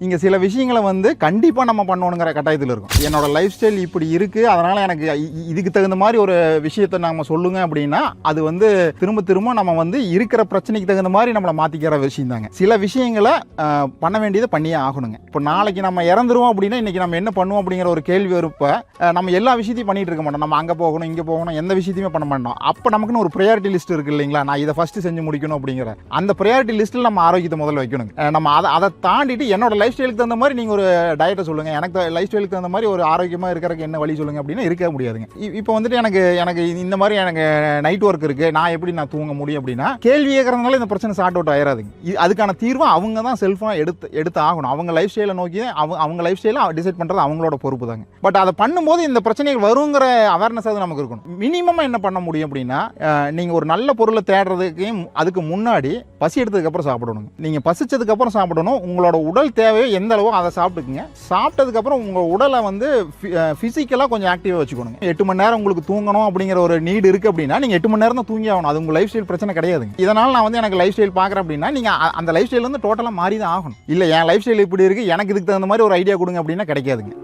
இங்கே சில விஷயங்களை வந்து கண்டிப்பாக நம்ம பண்ணணுங்கிற கட்டாயத்தில் இருக்கும். என்னோட லைஃப் ஸ்டைல் இப்படி இருக்குது, அதனால் எனக்கு இதுக்கு தகுந்த மாதிரி ஒரு விஷயத்தை நம்ம சொல்லுங்க அப்படின்னா அது வந்து திரும்ப திரும்ப நம்ம வந்து இருக்கிற பிரச்சனைக்கு தகுந்த மாதிரி நம்மளை மாற்றிக்கிற விஷயம் தாங்க. சில விஷயங்களை பண்ண வேண்டியதை பண்ணியே ஆகணுங்க. இப்போ நாளைக்கு நம்ம இறந்துருவோம் அப்படின்னா இன்றைக்கி நம்ம என்ன பண்ணுவோம் அப்படிங்கிற ஒரு கேள்வி வரப்போ நம்ம எல்லா விஷயத்தையும் பண்ணிட்டு இருக்க மாட்டோம். நம்ம அங்கே போகணும் இங்கே போகணும் எந்த விஷயத்தையுமே பண்ண மாட்டோம். அப்போ நமக்குன்னு ஒரு ப்ரையாரிட்டி லிஸ்ட் இருக்குது இல்லைங்களா, நான் இதை ஃபஸ்ட்டு செஞ்சு முடிக்கணும் அப்படிங்கிற அந்த ப்ரையாரிட்டி லிஸ்ட்டில் நம்ம ஆரோக்கியத்தை முதல்ல வைக்கணுங்க. நம்ம அதை தாண்டிட்டு என்னோட லைஃப் ஸ்டைலுக்கு தகுந்த மாதிரி நீங்கள் ஒரு டயட்டை சொல்லுங்கள், எனக்கு லைஃப் ஸ்டைலுக்கு தகுந்த மாதிரி ஒரு ஆரோக்கியமாக இருக்கிறதுக்கு என்ன வழி சொல்லுங்கள் அப்படின்னா இருக்க முடியாதுங்க. இப்போ வந்துட்டு எனக்கு இந்த மாதிரி எனக்கு நைட் ஒர்க் இருக்குது, நான் எப்படி நான் தூங்க முடியும் அப்படின்னா கேள்வி கேட்கறதுனால இந்த பிரச்சனை சார்ட் அவுட் ஆயிராதுங்க. அதுக்கான தீர்வை அவங்க தான் செல்ஃபாக எடுத்து ஆகணும். அவங்க லைஃப் ஸ்டைலை நோக்கி அவங்க லைஃப் ஸ்டைலை டிசைட் பண்ணுறது அவங்களோட பொறுப்பு தாங்க. பட் அதை பண்ணும்போது இந்த பிரச்சனைகள் வருங்கிற அவேர்னஸ் அது நமக்கு இருக்கணும். மினிமமாக என்ன பண்ண முடியும் அப்படின்னா நீங்கள் ஒரு நல்ல பொருளை தேடுறதுக்கு அதுக்கு முன்னாடி பசி எடுத்ததுக்கப்புறம் சாப்பிடணுங்க. நீங்கள் பசிச்சதுக்கப்புறம் சாப்பிடணும். உங்களோட உடல் தேவையோ எந்த அளவோ அதை சாப்பிட்டுக்குங்க. சாப்பிட்டதுக்கப்புறம் உங்கள் உடலை வந்து ஃபிசிக்கலாக கொஞ்சம் ஆக்டிவாக வச்சுக்கணுங்க. 8 மணி நேரம் உங்களுக்கு தூங்கணும் அப்படிங்கிற ஒரு நீடு இருக்குது அப்படின்னா நீங்கள் 8 மணி நேரம் தான் தூங்கி ஆகணும். அது உங்கள் லைஃப் ஸ்டைல் பிரச்சனை கிடையாதுங்க. இதனால் நான் வந்து எனக்கு லைஃப் ஸ்டைல் பார்க்குறேன் அப்படின்னா நீங்கள் அந்த லைஃப் ஸ்டைல் வந்து டோட்டலாக மாறி தான் ஆகணும். இல்லை என் லைஃப் ஸ்டைல் இப்படி இருக்குது, எனக்கு இதுக்கு தகுந்த மாதிரி ஒரு ஐடியா கொடுங்க அப்படின்னா கிடைக்காதுங்க.